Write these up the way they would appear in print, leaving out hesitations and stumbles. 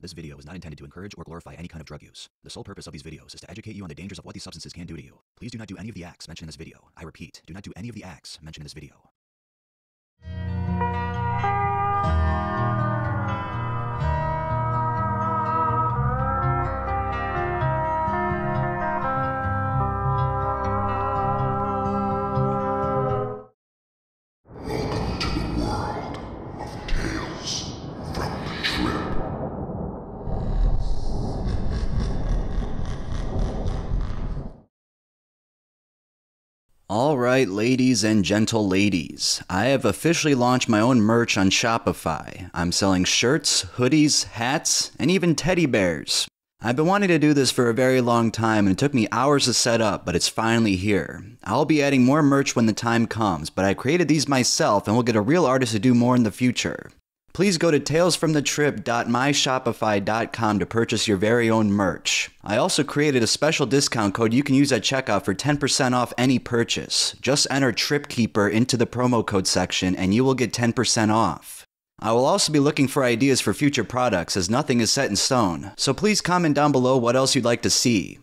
This video is not intended to encourage or glorify any kind of drug use. The sole purpose of these videos is to educate you on the dangers of what these substances can do to you. Please do not do any of the acts mentioned in this video. I repeat, do not do any of the acts mentioned in this video. Alright, ladies and gentle ladies, I have officially launched my own merch on Shopify. I'm selling shirts, hoodies, hats, and even teddy bears. I've been wanting to do this for a very long time and it took me hours to set up, but it's finally here. I'll be adding more merch when the time comes, but I created these myself and will get a real artist to do more in the future. Please go to talesfromthetrip.myshopify.com to purchase your very own merch. I also created a special discount code you can use at checkout for 10% off any purchase. Just enter TripKeeper into the promo code section and you will get 10% off. I will also be looking for ideas for future products as nothing is set in stone, so please comment down below what else you'd like to see.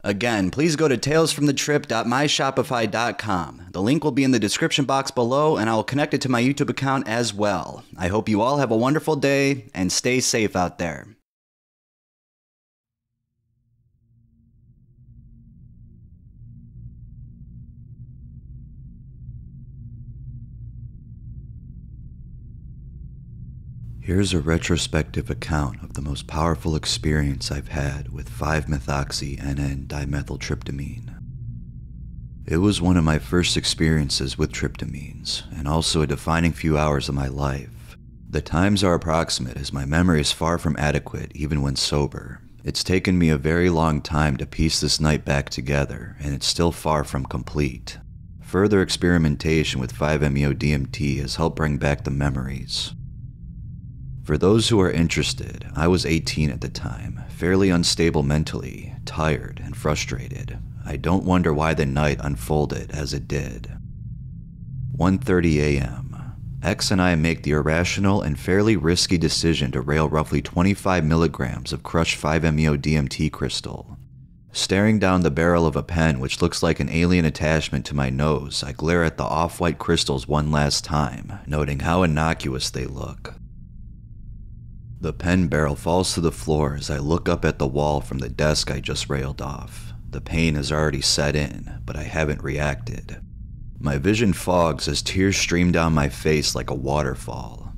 Again, please go to talesfromthetrip.myshopify.com. The link will be in the description box below and I will connect it to my YouTube account as well. I hope you all have a wonderful day and stay safe out there. Here's a retrospective account of the most powerful experience I've had with 5-methoxy-NN-dimethyltryptamine. It was one of my first experiences with tryptamines, and also a defining few hours of my life. The times are approximate as my memory is far from adequate even when sober. It's taken me a very long time to piece this night back together, and it's still far from complete. Further experimentation with 5-MeO-DMT has helped bring back the memories. For those who are interested, I was 18 at the time, fairly unstable mentally, tired and frustrated. I don't wonder why the night unfolded as it did. 1:30 a.m. X and I make the irrational and fairly risky decision to rail roughly 25 milligrams of crushed 5-MeO-DMT crystal. Staring down the barrel of a pen which looks like an alien attachment to my nose, I glare at the off-white crystals one last time, noting how innocuous they look. The pen barrel falls to the floor as I look up at the wall from the desk I just railed off. The pain has already set in, but I haven't reacted. My vision fogs as tears stream down my face like a waterfall.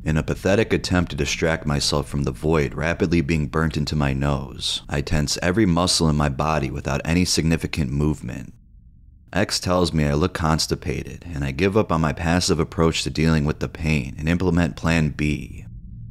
In a pathetic attempt to distract myself from the void rapidly being burnt into my nose, I tense every muscle in my body without any significant movement. X tells me I look constipated, and I give up on my passive approach to dealing with the pain and implement Plan B.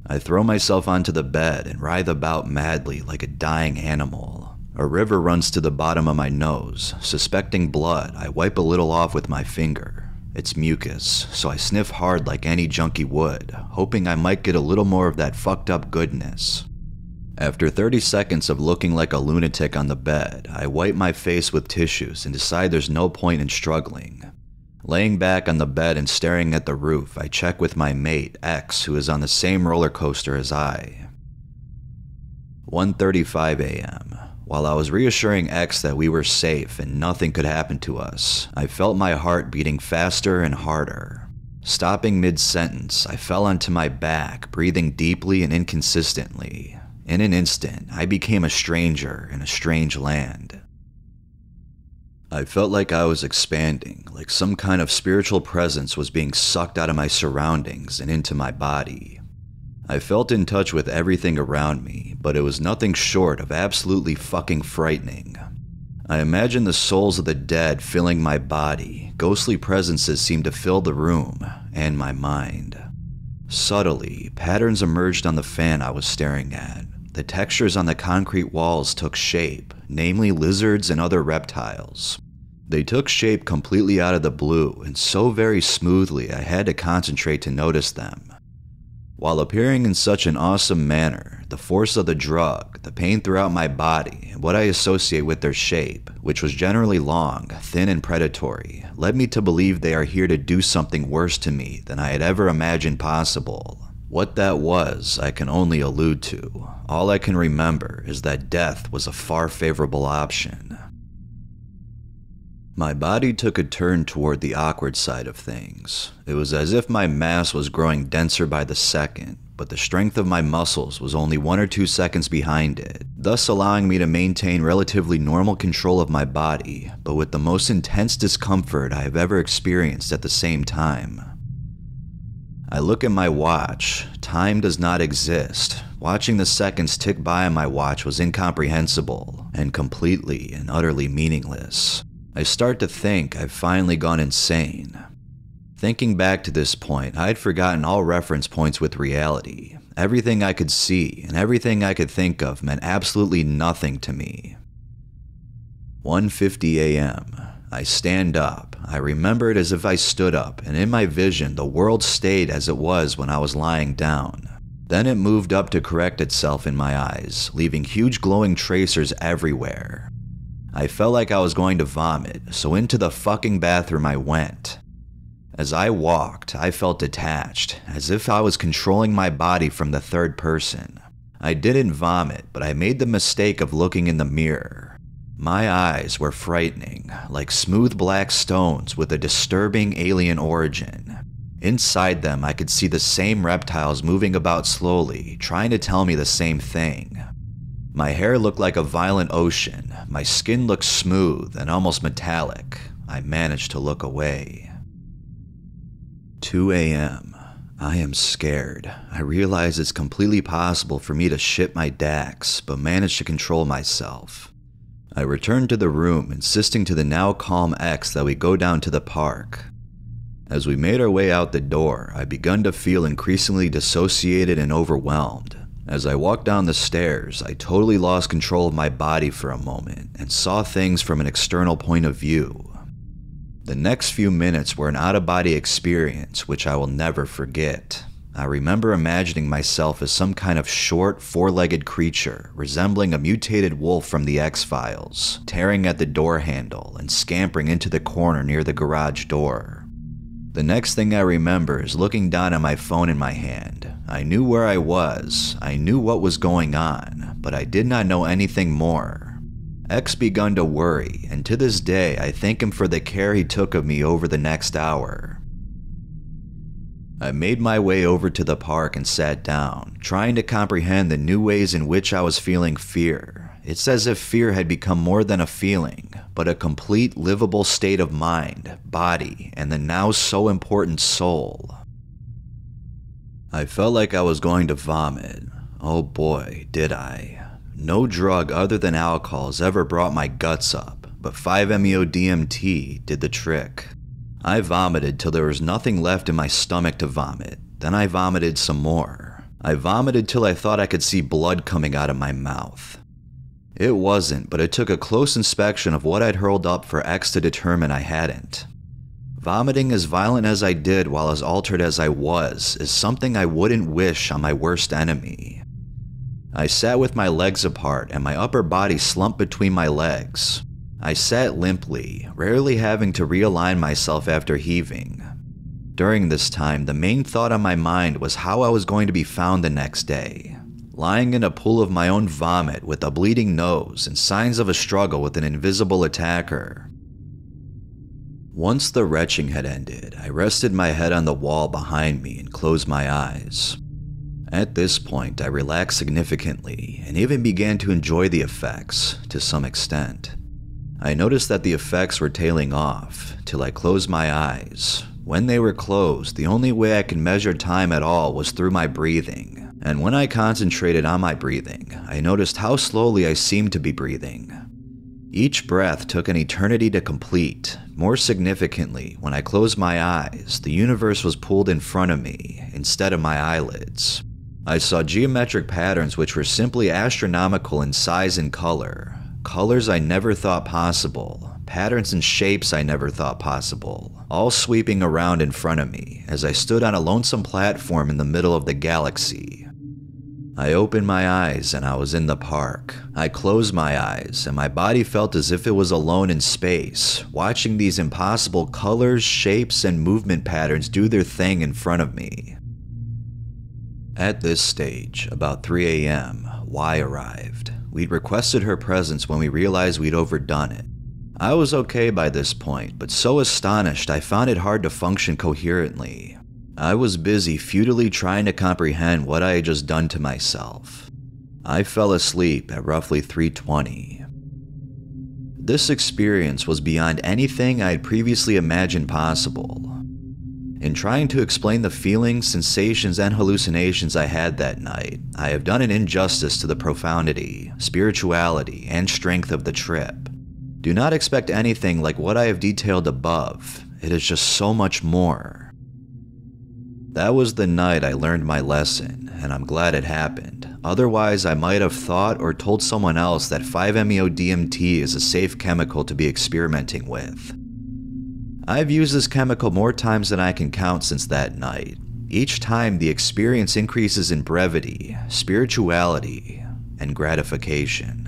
I throw myself onto the bed and writhe about madly like a dying animal. A river runs to the bottom of my nose. Suspecting blood, I wipe a little off with my finger. It's mucus, so I sniff hard like any junkie would, hoping I might get a little more of that fucked up goodness. After 30 seconds of looking like a lunatic on the bed, I wipe my face with tissues and decide there's no point in struggling. Laying back on the bed and staring at the roof, I check with my mate, X, who is on the same roller coaster as I. 1:35 a.m. While I was reassuring X that we were safe and nothing could happen to us, I felt my heart beating faster and harder. Stopping mid-sentence, I fell onto my back, breathing deeply and inconsistently. In an instant, I became a stranger in a strange land. I felt like I was expanding, like some kind of spiritual presence was being sucked out of my surroundings and into my body. I felt in touch with everything around me, but it was nothing short of absolutely fucking frightening. I imagined the souls of the dead filling my body. Ghostly presences seemed to fill the room and my mind. Subtly, patterns emerged on the fan I was staring at. The textures on the concrete walls took shape, namely lizards and other reptiles. They took shape completely out of the blue and so very smoothly I had to concentrate to notice them. While appearing in such an awesome manner, the force of the drug, the pain throughout my body, and what I associate with their shape, which was generally long, thin, and predatory, led me to believe they are here to do something worse to me than I had ever imagined possible. What that was, I can only allude to. All I can remember is that death was a far favorable option. My body took a turn toward the awkward side of things. It was as if my mass was growing denser by the second, but the strength of my muscles was only 1 or 2 seconds behind it, thus allowing me to maintain relatively normal control of my body, but with the most intense discomfort I have ever experienced at the same time. I look at my watch. Time does not exist. Watching the seconds tick by on my watch was incomprehensible and completely and utterly meaningless. I start to think I've finally gone insane. Thinking back to this point, I had forgotten all reference points with reality. Everything I could see and everything I could think of meant absolutely nothing to me. 1:50 a.m. I stand up. I remember it as if I stood up, and in my vision, the world stayed as it was when I was lying down. Then it moved up to correct itself in my eyes, leaving huge glowing tracers everywhere. I felt like I was going to vomit, so into the fucking bathroom I went. As I walked, I felt detached, as if I was controlling my body from the third person. I didn't vomit, but I made the mistake of looking in the mirror. My eyes were frightening, like smooth black stones with a disturbing alien origin. Inside them, I could see the same reptiles moving about slowly, trying to tell me the same thing. My hair looked like a violent ocean. My skin looked smooth and almost metallic. I managed to look away. 2 a.m. I am scared. I realize it's completely possible for me to shit my dax, but manage to control myself. I return to the room, insisting to the now calm ex that we go down to the park. As we made our way out the door, I begun to feel increasingly dissociated and overwhelmed. As I walked down the stairs, I totally lost control of my body for a moment and saw things from an external point of view. The next few minutes were an out-of-body experience which I will never forget. I remember imagining myself as some kind of short, four-legged creature resembling a mutated wolf from the X-Files, tearing at the door handle and scampering into the corner near the garage door. The next thing I remember is looking down at my phone in my hand. I knew where I was, I knew what was going on, but I did not know anything more. X begun to worry, and to this day I thank him for the care he took of me over the next hour. I made my way over to the park and sat down, trying to comprehend the new ways in which I was feeling fear. It's as if fear had become more than a feeling, but a complete livable state of mind, body, and the now so important soul. I felt like I was going to vomit. Oh boy, did I. No drug other than alcohol has ever brought my guts up, but 5-MeO DMT did the trick. I vomited till there was nothing left in my stomach to vomit. Then I vomited some more. I vomited till I thought I could see blood coming out of my mouth. It wasn't, but it took a close inspection of what I'd hurled up for X to determine I hadn't. Vomiting as violent as I did while as altered as I was is something I wouldn't wish on my worst enemy. I sat with my legs apart and my upper body slumped between my legs. I sat limply, rarely having to realign myself after heaving. During this time, the main thought on my mind was how I was going to be found the next day. Lying in a pool of my own vomit with a bleeding nose and signs of a struggle with an invisible attacker. Once the retching had ended, I rested my head on the wall behind me and closed my eyes. At this point, I relaxed significantly and even began to enjoy the effects to some extent. I noticed that the effects were tailing off till I closed my eyes. When they were closed, the only way I could measure time at all was through my breathing. And when I concentrated on my breathing, I noticed how slowly I seemed to be breathing. Each breath took an eternity to complete. More significantly, when I closed my eyes, the universe was pulled in front of me instead of my eyelids. I saw geometric patterns which were simply astronomical in size and color. Colors I never thought possible. Patterns and shapes I never thought possible. All sweeping around in front of me as I stood on a lonesome platform in the middle of the galaxy. I opened my eyes and I was in the park. I closed my eyes and my body felt as if it was alone in space, watching these impossible colors, shapes, and movement patterns do their thing in front of me. At this stage, about 3 a.m., Y arrived. We'd requested her presence when we realized we'd overdone it. I was okay by this point, but so astonished I found it hard to function coherently. I was busy futilely trying to comprehend what I had just done to myself. I fell asleep at roughly 3:20. This experience was beyond anything I had previously imagined possible. In trying to explain the feelings, sensations, and hallucinations I had that night, I have done an injustice to the profundity, spirituality, and strength of the trip. Do not expect anything like what I have detailed above. It is just so much more. That was the night I learned my lesson, and I'm glad it happened. Otherwise, I might have thought or told someone else that 5-MeO-DMT is a safe chemical to be experimenting with. I've used this chemical more times than I can count since that night. Each time the experience increases in brevity, spirituality, and gratification.